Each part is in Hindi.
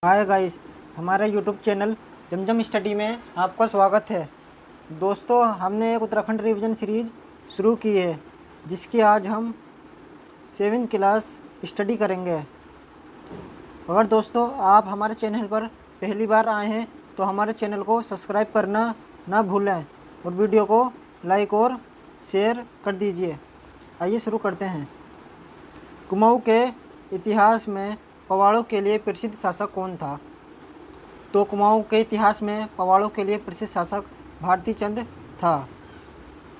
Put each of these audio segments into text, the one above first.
हाय गाइस, हमारे यूट्यूब चैनल जमजम स्टडी में आपका स्वागत है। दोस्तों, हमने एक उत्तराखंड रिवीजन सीरीज शुरू की है जिसकी आज हम 7वीं क्लास स्टडी करेंगे। अगर दोस्तों आप हमारे चैनल पर पहली बार आए हैं तो हमारे चैनल को सब्सक्राइब करना ना भूलें और वीडियो को लाइक और शेयर कर दीजिए। आइए शुरू करते हैं। कुमाऊँ के इतिहास में पवाड़ों के लिए प्रसिद्ध शासक कौन था? तो कुमाऊँ के इतिहास में पवाड़ों के लिए प्रसिद्ध शासक भारती चंद था।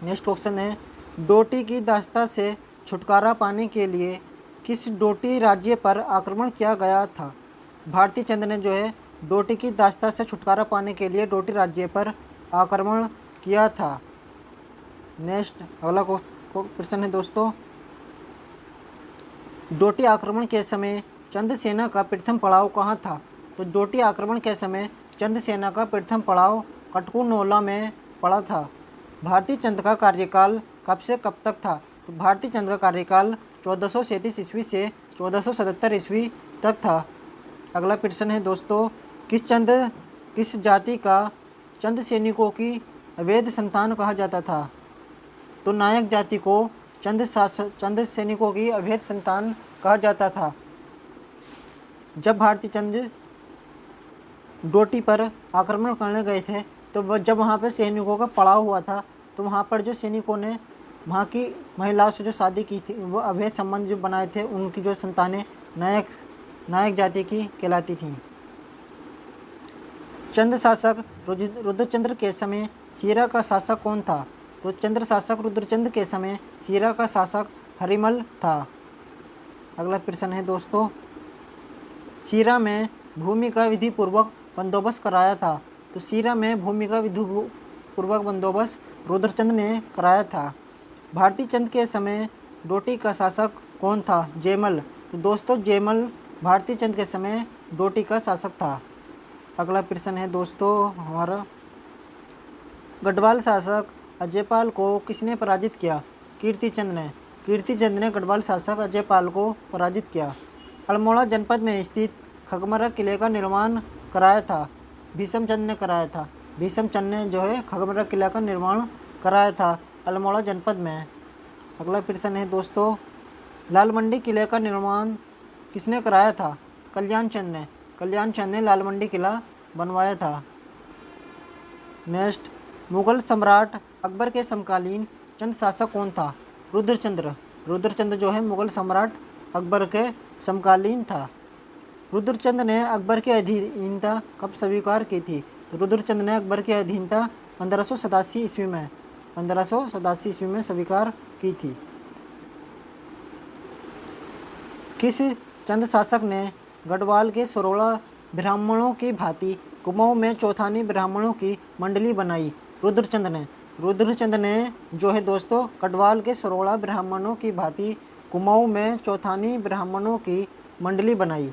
नेक्स्ट क्वेश्चन है, डोटी की दास्ता से छुटकारा पाने के लिए किस डोटी राज्य पर आक्रमण किया गया था? भारती चंद ने जो है डोटी की दास्ता से छुटकारा पाने के लिए डोटी राज्य पर आक्रमण किया था। नेक्स्ट अगला प्रश्न है दोस्तों, डोटी आक्रमण के समय चंद सेना का प्रथम पड़ाव कहाँ था? तो डोटी आक्रमण के समय चंद सेना का प्रथम पड़ाव कटकुनोला में पड़ा था। भारती चंद का कार्यकाल कब से कब तक था? तो भारती चंद का कार्यकाल 1437 ईस्वी से 1477 ईस्वी तक था। अगला प्रश्न है दोस्तों, किस जाति का चंद सैनिकों की अवैध संतान कहा जाता था? तो नायक जाति को चंद सैनिकों की अवैध संतान कहा जाता था। जब भारती चंद डोटी पर आक्रमण करने गए थे तो जब वहाँ पर सैनिकों का पड़ाव हुआ था तो वहाँ पर जो सैनिकों ने वहाँ की महिलाओं से जो शादी की थी वो अवैध संबंध जो बनाए थे उनकी जो संतानें नायक जाति की कहलाती थीं। चंद शासक रुद्रचंद्र के समय सीरा का शासक कौन था? तो चंद्र शासक रुद्रचंद्र के समय सीरा का शासक हरिमल था। अगला प्रश्न है दोस्तों, सीरा में भूमि का विधिपूर्वक बंदोबस्त कराया था। तो सीरा में भूमि का विधिपूर्वक बंदोबस्त रुद्रचंद ने कराया था। भारती चंद के समय डोटी का शासक कौन था? जयमल। तो दोस्तों जयमल भारती चंद के समय डोटी का शासक था। अगला प्रश्न है दोस्तों हमारा, गढ़वाल शासक अजयपाल को किसने पराजित किया? कीर्तिचंद ने। कीर्तिचंद ने गढ़वाल शासक अजयपाल को पराजित किया। अल्मोड़ा जनपद में स्थित खगमरा किले का निर्माण कराया था। भीषमचंद ने कराया था। भीषमचंद ने जो है खगमरा किला का निर्माण कराया था अल्मोड़ा जनपद में। अगला प्रश्न है दोस्तों, लालमंडी किले का निर्माण किसने कराया था? कल्याणचंद ने। कल्याणचंद ने लालमंडी किला बनवाया था। नेक्स्ट, मुगल सम्राट अकबर के समकालीन चंद शासक कौन था? रुद्रचंद्र। रुद्रचंद्र जो है मुगल सम्राट अकबर के समकालीन था। रुद्रचंद ने अकबर की अधीनता कब स्वीकार की थी? तो रुद्रचंद ने अकबर की अधीनता 1587 ईस्वी में स्वीकार की थी। किस चंद शासक ने गढ़वाल के 16 ब्राह्मणों की भांति कुमाऊँ में चौथानी ब्राह्मणों की मंडली बनाई? रुद्रचंद ने। रुद्रचंद ने जो है दोस्तों गढ़वाल के 16 ब्राह्मणों की भांति कुमाऊँ में चौथानी ब्राह्मणों की मंडली बनाई।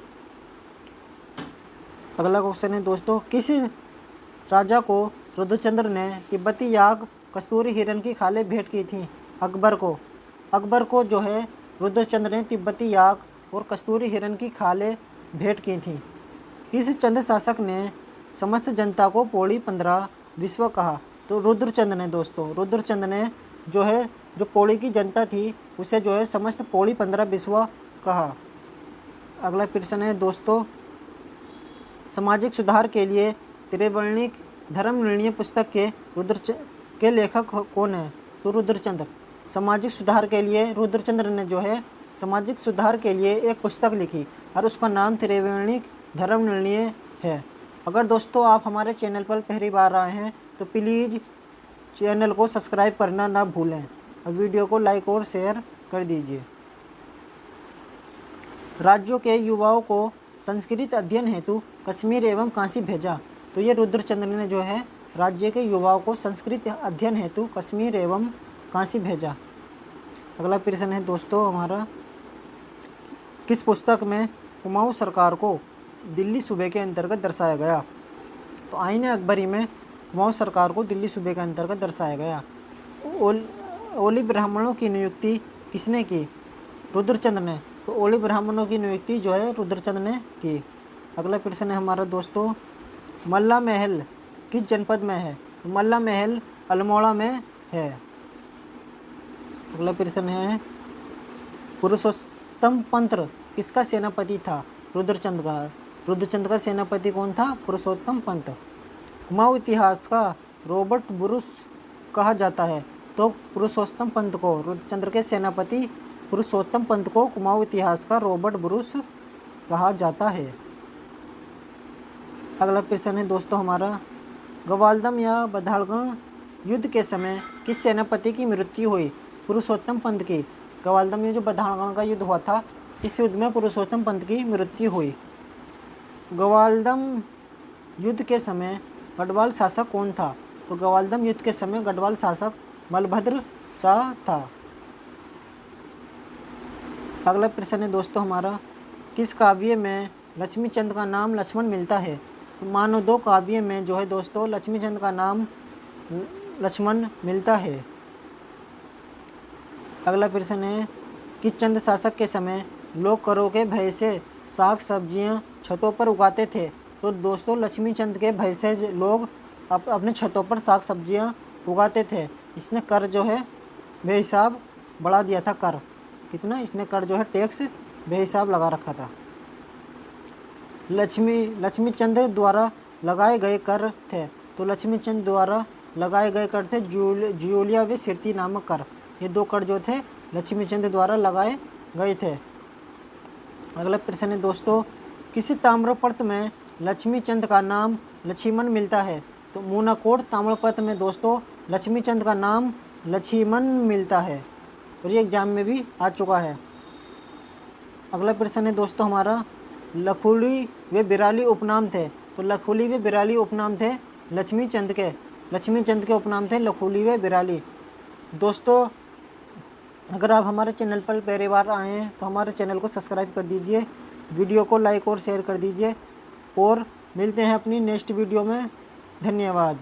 अगला क्वेश्चन है दोस्तों, किस राजा को रुद्रचंद्र ने तिब्बती याक कस्तूरी हिरण की खालें भेंट की थी? अकबर को। अकबर को जो है रुद्रचंद्र ने तिब्बती याक और कस्तूरी हिरण की खालें भेंट की थी। किस चंद शासक ने समस्त जनता को पौड़ी 15 विश्व कहा? तो रुद्रचंद ने। दोस्तों रुद्रचंद ने जो पौड़ी की जनता थी उसे जो है समस्त पौड़ी 15 विश्व कहा। अगला प्रश्न है दोस्तों, सामाजिक सुधार के लिए त्रिवर्णिक धर्म निर्णय पुस्तक के लेखक कौन है? तो रुद्रचंद। सामाजिक सुधार के लिए रुद्रचंद्र ने जो है सामाजिक सुधार के लिए एक पुस्तक लिखी और उसका नाम त्रिवर्णिक धर्म निर्णय है। अगर दोस्तों आप हमारे चैनल पर पहली बार आए हैं तो प्लीज़ चैनल को सब्सक्राइब करना ना भूलें और वीडियो को लाइक और शेयर कर दीजिए। राज्यों के युवाओं को संस्कृत अध्ययन हेतु कश्मीर एवं काशी भेजा। तो ये रुद्रचंद्र ने जो है राज्य के युवाओं को संस्कृत अध्ययन हेतु कश्मीर एवं काशी भेजा। अगला प्रश्न है दोस्तों हमारा, किस पुस्तक में कुमाऊँ सरकार को दिल्ली सूबे के अंतर्गत दर्शाया गया? तो आईन अकबरी में कुमाऊँ सरकार को दिल्ली सूबे के अंतर्गत दर्शाया गया। ओली ब्राह्मणों की नियुक्ति किसने की? रुद्रचंद्र ने। तो ओली ब्राह्मणों की नियुक्ति जो है रुद्रचंद्र ने की। अगला प्रश्न है हमारा दोस्तों, मल्ला महल किस जनपद में है? तो मल्ला महल अल्मोड़ा में है। अगला प्रश्न है, पुरुषोत्तम पंत किसका सेनापति था? रुद्रचंद का। रुद्रचंद का सेनापति कौन था? पुरुषोत्तम पंत। कुमाऊँ इतिहास का रॉबर्ट ब्रूस कहा जाता है? तो पुरुषोत्तम पंत को, रुद्रचंद्र के सेनापति पुरुषोत्तम पंत को कुमाऊँ इतिहास का रॉबर्ट ब्रूस कहा जाता है। अगला प्रश्न है दोस्तों हमारा, ग्वालदम या बधालगढ़ युद्ध के समय किस सेनापति की मृत्यु हुई? पुरुषोत्तम पंत की। ग्वालदम में जो बधालगढ़ का युद्ध हुआ था, इस युद्ध में पुरुषोत्तम पंत की मृत्यु हुई। ग्वालदम युद्ध के समय गढ़वाल शासक कौन था? तो ग्वालदम युद्ध के समय गढ़वाल शासक बलभद्र शाह था। अगला प्रश्न है दोस्तों हमारा, किस काव्य में लक्ष्मीचंद का नाम लक्ष्मण मिलता है? तो मानव काव्य में जो है दोस्तों लक्ष्मीचंद का नाम लक्ष्मण मिलता है। अगला प्रश्न है, किस चंद शासक के समय लोग करों के भय से साग सब्जियां छतों पर उगाते थे? तो दोस्तों लक्ष्मीचंद के भय से लोग अपने छतों पर साग सब्जियां उगाते थे। इसने कर जो है बेहिसाब बढ़ा दिया था। कर कितना? इसने कर जो है टैक्स बेहिसाब लगा रखा था। लक्ष्मीचंद द्वारा लगाए गए कर थे? तो लक्ष्मीचंद द्वारा लगाए गए कर थे जियोलिया व सिरती नामक कर। ये दो कर जो थे लक्ष्मीचंद द्वारा लगाए गए थे। अगला प्रश्न है दोस्तों, किसी ताम्रपत्र में लक्ष्मीचंद का नाम लक्ष्मण मिलता है? तो मूनाकोट ताम्रपत्र में दोस्तों लक्ष्मीचंद का नाम लक्ष्मण मिलता है और ये एग्जाम में भी आ चुका है। अगला प्रश्न है दोस्तों हमारा, लखुली व बिराली उपनाम थे? तो लखुली व बिराली उपनाम थे लक्ष्मीचंद के। लक्ष्मीचंद के उपनाम थे लखुली व बिराली। दोस्तों अगर आप हमारे चैनल पर पहली बार आए हैं तो हमारे चैनल को सब्सक्राइब कर दीजिए, वीडियो को लाइक और शेयर कर दीजिए और मिलते हैं अपनी नेक्स्ट वीडियो में। धन्यवाद।